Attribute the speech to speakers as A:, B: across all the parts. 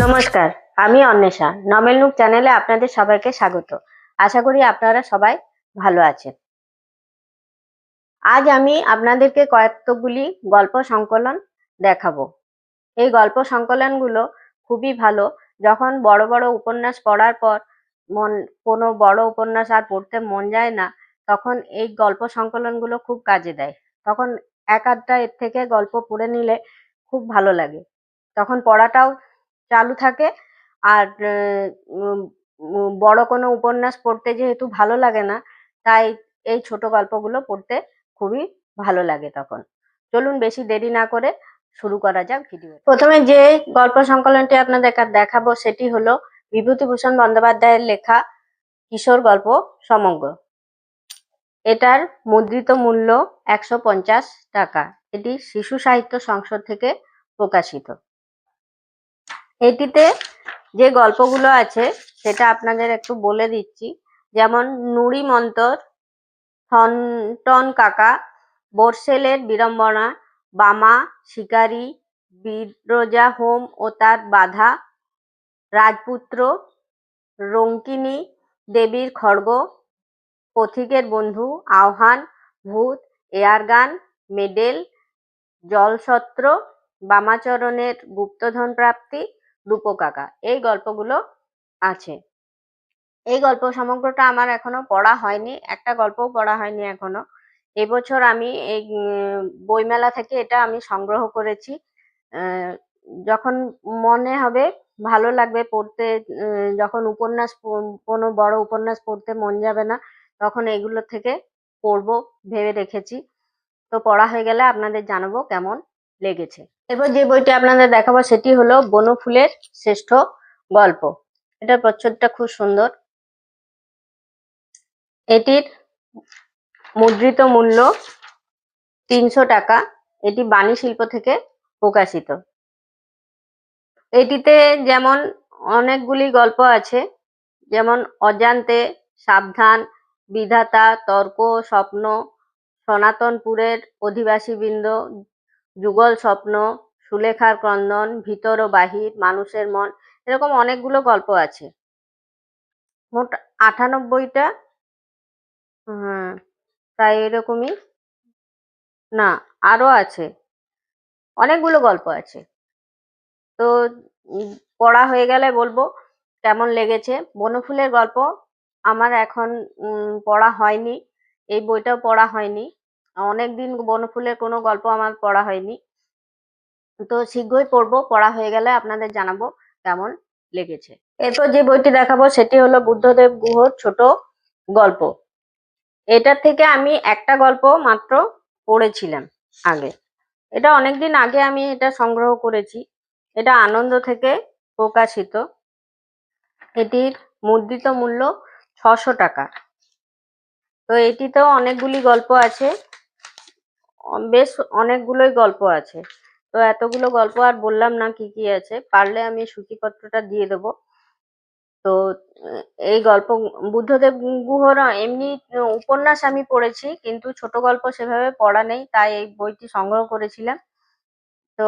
A: নমস্কার, আমি Anwesha. Novel nook চ্যানেলে আপনাদের সবাইকে স্বাগত। আশা করি আপনারা সবাই ভালো আছেন। আজ আমি আপনাদেরকে কয়েকগুলি গল্প সংকলন দেখাবো। এই গল্প সংকলনগুলো খুবই ভালো। যখন বড় বড় উপন্যাস পড়ার পর কোনো বড় উপন্যাস আর পড়তে মন যায় না, তখন এই গল্প সংকলনগুলো খুব কাজে দেয়। তখন এক আধটা এর থেকে গল্প পড়ে নিলে খুব ভালো লাগে। তখন পড়াটাও চালু থাকে। আর বড় কোনো উপন্যাস পড়তে যেহেতু ভালো লাগে না, তাই এই ছোট গল্পগুলো পড়তে খুবই ভালো লাগে তখন। চলুন বেশি দেরি না করে শুরু করা যাক ভিডিও। প্রথমে যে গল্প সংকলনটি আপনাদের দেখাবো সেটি হলো বিভূতিভূষণ বন্দ্যোপাধ্যায়ের লেখা কিশোর গল্প সমগ্র। এটার মুদ্রিত মূল্য 150 টাকা। এটি শিশু সাহিত্য সংসদ থেকে প্রকাশিত। এটিতে যে গল্পগুলো আছে সেটা আপনাদের একটু বলে দিচ্ছি। যেমন নুড়ি মন্তর, থনটন কাকা, বর্ষেলের বিড়ম্বনা, বামা, শিকারী, বিরজা হোম ও তার বাধা, রাজপুত্র, রঙ্কিনী দেবীর খড়গ, পথিকের বন্ধু, আহ্বান, ভূত, এয়ারগান, মেডেল, জলসত্র, বামাচরণের গুপ্তধন প্রাপ্তি, রূপকাকা, এই গল্পগুলো আছে। এই গল্প সমগ্রটা আমার এখনো পড়া হয়নি, একটা গল্পও পড়া হয়নি এখনো। এবছর আমি এই বইমেলা থেকে এটা আমি সংগ্রহ করেছি। যখন মনে হবে ভালো লাগবে পড়তে, যখন কোনো বড় উপন্যাস পড়তে মন যাবে না, তখন এগুলো থেকে পড়বো ভেবে রেখেছি। তো পড়া হয়ে গেলে আপনাদের জানাবো কেমন লেগেছে। এরপর যে বইটি আপনাদের দেখাবো সেটি হলো বনফুলের শ্রেষ্ঠ গল্প। এটার প্রচ্ছদটা খুব সুন্দর। এটির মুদ্রিত মূল্য 300 টাকা। এটি বাণী শিল্প থেকে প্রকাশিত। এটিতে যেমন অনেকগুলি গল্প আছে, যেমন অজান্তে, সাবধান, বিধাতা, তর্ক, স্বপ্ন, সনাতনপুরের অধিবাসীবৃন্দ, যুগল স্বপ্ন, সুলেখার ক্রন্দন, ভিতর ও বাহির, মানুষের মন, এরকম অনেকগুলো গল্প আছে। মোট 98টা, তাই এরকমই না, আরো আছে, অনেকগুলো গল্প আছে। তো পড়া হয়ে গেলে বলবো কেমন লেগেছে। বনফুলের গল্প আমার এখন পড়া হয়নি, এই বইটাও পড়া হয়নি। অনেকদিন বনফুলের কোনো গল্প আমার পড়া হয়নি। তো শীঘ্রই পড়বো, পড়া হয়ে গেলে আপনাদের জানাবো কেমন লেগেছে। এরপর যে বইটি দেখাবো সেটি হলো বুদ্ধদেব গুহর ছোট গল্প। এটার থেকে আমি একটা গল্প মাত্র পড়েছিলাম আগে। এটা অনেকদিন আগে আমি এটা সংগ্রহ করেছি। এটা আনন্দ থেকে প্রকাশিত। এটির মুদ্রিত মূল্য 600 টাকা। তো এটিতেও অনেকগুলি গল্প আছে, বেশ অনেকগুলোই গল্প আছে। তো এতগুলো গল্প আর বললাম না কি কি আছে, পারলে আমি সূচিপত্রটা দিয়ে দেবো। তো এই গল্প বুদ্ধদেব গুহর এমনি উপন্যাস আমি পড়েছি, কিন্তু ছোট গল্প সেভাবে পড়া নেই, তাই এই বইটি সংগ্রহ করেছিলাম। তো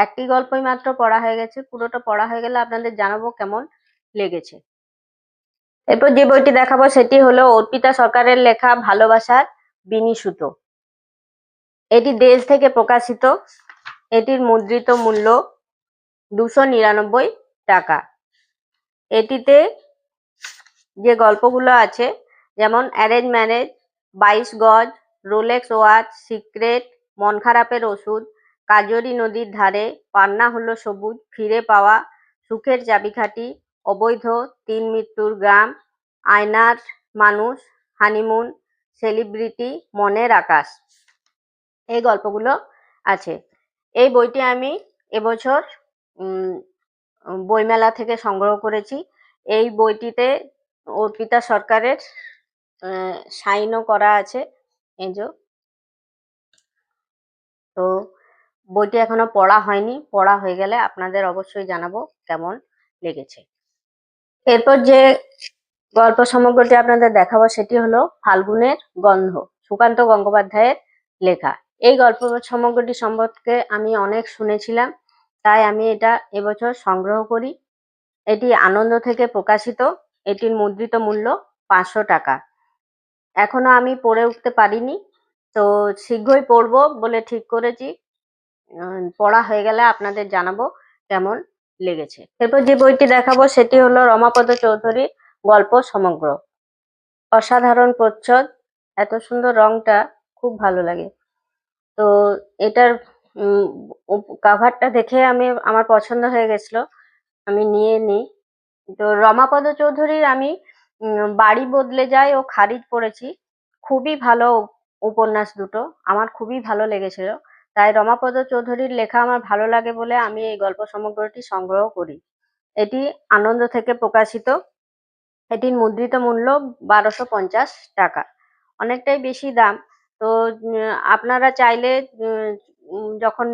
A: একটি গল্পই মাত্র পড়া হয়ে গেছে, পুরোটা পড়া হয়ে গেলে আপনাদের জানাবো কেমন লেগেছে। এরপর যে বইটি দেখাবো সেটি হলো অর্পিতা সরকারের লেখা ভালোবাসার বিনিসুতো। এটি দেশ থেকে প্রকাশিত। এটির মুদ্রিত মূল্য 299 টাকা। এটিতে যে গল্পগুলো আছে, যেমন অ্যারেঞ্জ ম্যারেজ, 22 গজ, রোলেক্স ওয়াচ, সিক্রেট, মন খারাপের ওষুধ, কাজরি নদীর ধারে, পান্না হলো সবুজ, ফিরে পাওয়া, সুখের চাবিকাঠি, অবৈধ, 3 মৃত্যুর গ্রাম, আয়নার মানুষ, হানিমুন, সেলিব্রিটি, মনের আকাশ, এই গল্পগুলো আছে। এই বইটি আমি এবছর বইমেলা থেকে সংগ্রহ করেছি। এই বইটিতে অর্পিতা সরকারের সাইনও করা আছে, এই যে। তো বইটি এখনো পড়া হয়নি, পড়া হয়ে গেলে আপনাদের অবশ্যই জানাবো কেমন লেগেছে। এরপর যে গল্প সমগ্রটি আপনাদের দেখাবো সেটি হলো ফাল্গুনের গন্ধ, সুকান্ত গঙ্গোপাধ্যায়ের লেখা। এই গল্প সমগ্রটি সম্পর্কে আমি অনেক শুনেছিলাম, তাই আমি এটা এবছর সংগ্রহ করি। এটি আনন্দ থেকে প্রকাশিত। এটির মুদ্রিত মূল্য 500 টাকা। এখনো আমি পড়ে উঠতে পারিনি, তো শীঘ্রই পড়বো বলে ঠিক করেছি। পড়া হয়ে গেলে আপনাদের জানাবো কেমন লেগেছে। এরপর যে বইটি দেখাবো সেটি হলো রমাপদ চৌধুরীর গল্প সমগ্র। অসাধারণ প্রচ্ছদ, এত সুন্দর রংটা, খুব ভালো লাগে। তো এটার কাভারটা দেখে আমার পছন্দ হয়ে গেছিল, আমি নিয়ে নিই। তো রমাপদ চৌধুরীর আমি বাড়ি বদলে যায় ও খারিজ পড়েছি, খুবই ভালো উপন্যাস দুটো, আমার খুবই ভালো লেগেছিল। তাই রমাপদ চৌধুরীর লেখা আমার ভালো লাগে বলে আমি এই গল্প সমগ্রটি সংগ্রহ করি। এটি আনন্দ থেকে প্রকাশিত। এটির মুদ্রিত মূল্য 1250 টাকা, অনেকটাই বেশি দাম। তো আপনারা চাইলে যখন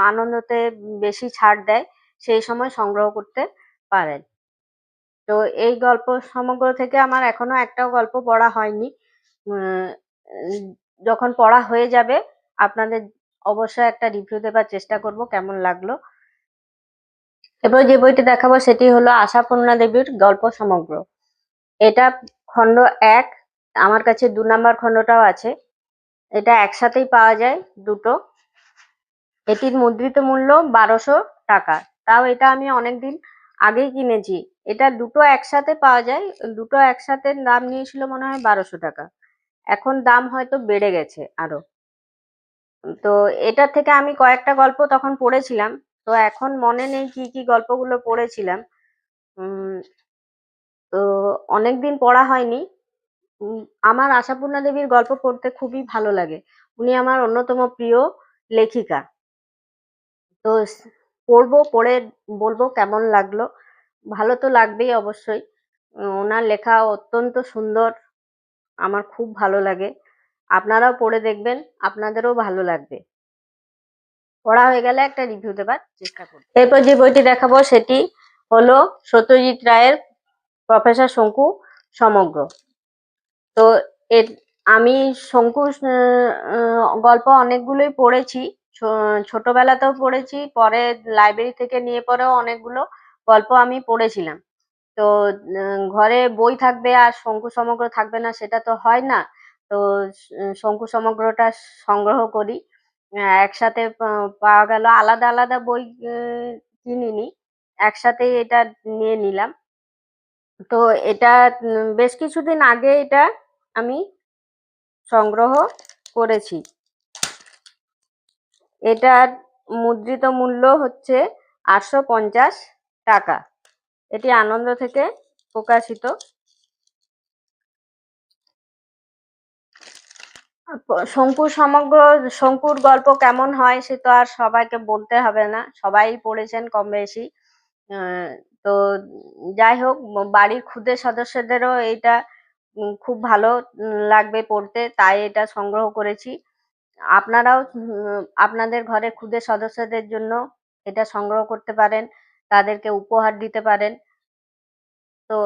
A: আনন্দতে বেশি ছাড় দেয় সেই সময় সংগ্রহ করতে পারেন। তো এই গল্প সমগ্র থেকে আমার এখনো একটাও গল্প পড়া হয়নি। যখন পড়া হয়ে যাবে আপনাদের অবশ্যই একটা রিভিউ দেবার চেষ্টা করব কেমন লাগলো। এবার যে বইটি দেখাবো সেটি হলো আশাপূর্ণা দেবীর গল্প সমগ্র। এটা খণ্ড 1, আমার কাছে 2 নাম্বার খণ্ডটাও আছে। এটা একসাথেই পাওয়া যায় দুটো। এটির মুদ্রিত মূল্য 1200 টাকা। তাও এটা আমি অনেকদিন আগেই কিনেছি। এটা দুটো একসাথে পাওয়া যায়, দুটো একসাথে দাম নিয়েছিল মনে হয় 1200 টাকা। এখন দাম হয়তো বেড়ে গেছে আরো। তো এটা থেকে আমি কয়েকটা গল্প তখন পড়েছিলাম, তো এখন মনে নেই কি কি গল্পগুলো পড়েছিলাম। তো অনেকদিন পড়া হয়নি। আমার আশাপূর্ণা দেবীর গল্প পড়তে খুবই ভালো লাগে, উনি আমার অন্যতম প্রিয় লেখিকা। তো পড়বো, পড়ে বলবো কেমন লাগলো। ভালো তো লাগবেই অবশ্যই, ওনার লেখা অত্যন্ত সুন্দর, আমার খুব ভালো লাগে। আপনারাও পড়ে দেখবেন, আপনাদেরও ভালো লাগবে। পড়া হয়ে গেলে একটা রিভিউ দেবার চেষ্টা করব। এরপর যে বইটি দেখাবো সেটি হলো সত্যজিৎ রায়ের প্রফেসর শঙ্কু সমগ্র। তো আমি শঙ্কু গল্প অনেকগুলোই পড়েছি, ছোটবেলাতেও পড়েছি, পরে লাইব্রেরি থেকে নিয়ে পরেও অনেকগুলো গল্প আমি পড়েছিলাম। তো ঘরে বই থাকবে আর শঙ্কু সমগ্র থাকবে না সেটা তো হয় না। তো শঙ্কু সমগ্রটা সংগ্রহ করি। একসাথে পাওয়া গেল, আলাদা আলাদা বই কিনিনি, একসাথেই এটা নিয়ে নিলাম। তো এটা বেশ কিছুদিন আগে এটা আমি সংগ্রহ করেছি। এটার মুদ্রিত মূল্য হচ্ছে 850 টাকা। এটি আনন্দ থেকে প্রকাশিত। শঙ্কুর গল্প কেমন হয় সে তো আর সবাইকে বলতে হবে না, সবাই পড়েছেন কম বেশি। তো যাই হোক, বাড়ির ক্ষুদে সদস্যদেরও এটা খুব ভালো লাগবে পড়তে, তাই এটা সংগ্রহ করেছি। আপনারাও আপনাদের ঘরে ক্ষুদে সদস্যদের জন্য এটা সংগ্রহ করতে পারেন, তাদেরকে উপহার দিতে পারেন। তো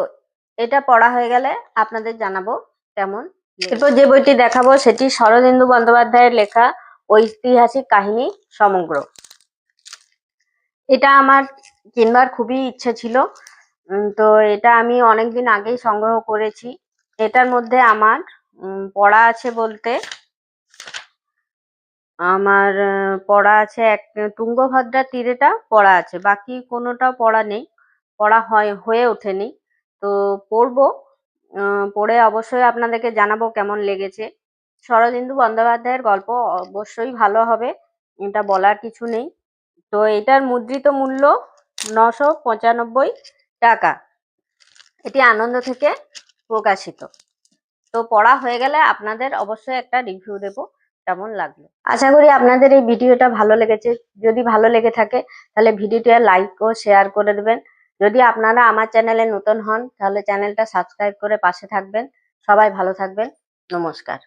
A: এটা পড়া হয়ে গেলে আপনাদের জানাবো কেমন। এরপর যে বইটি দেখাবো সেটি শরদিন্দু বন্দ্যোপাধ্যায়ের লেখা ঐতিহাসিক কাহিনী সমগ্র। এটা আমার কিনবার খুবই ইচ্ছে ছিল। তো এটা আমি অনেকদিন আগেই সংগ্রহ করেছি। এটার মধ্যে আমার পড়া আছে বলতে, আমার পড়া আছে তুঙ্গভদ্রার তীরেটা পড়া আছে, বাকি কোনোটাও পড়া নেই, পড়া হয়ে ওঠেনি। তো পড়বো, পড়ে অবশ্যই আপনাদেরকে জানাবো কেমন লেগেছে। শরদিন্দু বন্দ্যোপাধ্যায়ের গল্প অবশ্যই ভালো হবে, এটা বলার কিছু নেই। তো এটার মুদ্রিত মূল্য 995 টাকা। এটি আনন্দ থেকে প্রকাশিত। তো পড়া হয়ে গেলে আপনাদের অবশ্যই একটা রিভিউ দেবো কেমন লাগলো। আশা করি আপনাদের এই ভিডিওটা ভালো লেগেছে। যদি ভালো লেগে থাকে তাহলে ভিডিওটি লাইক ও শেয়ার করে দেবেন। যদি আপনারা আমার চ্যানেলে নতুন হন তাহলে চ্যানেলটা সাবস্ক্রাইব করে পাশে থাকবেন। সবাই ভালো থাকবেন। নমস্কার।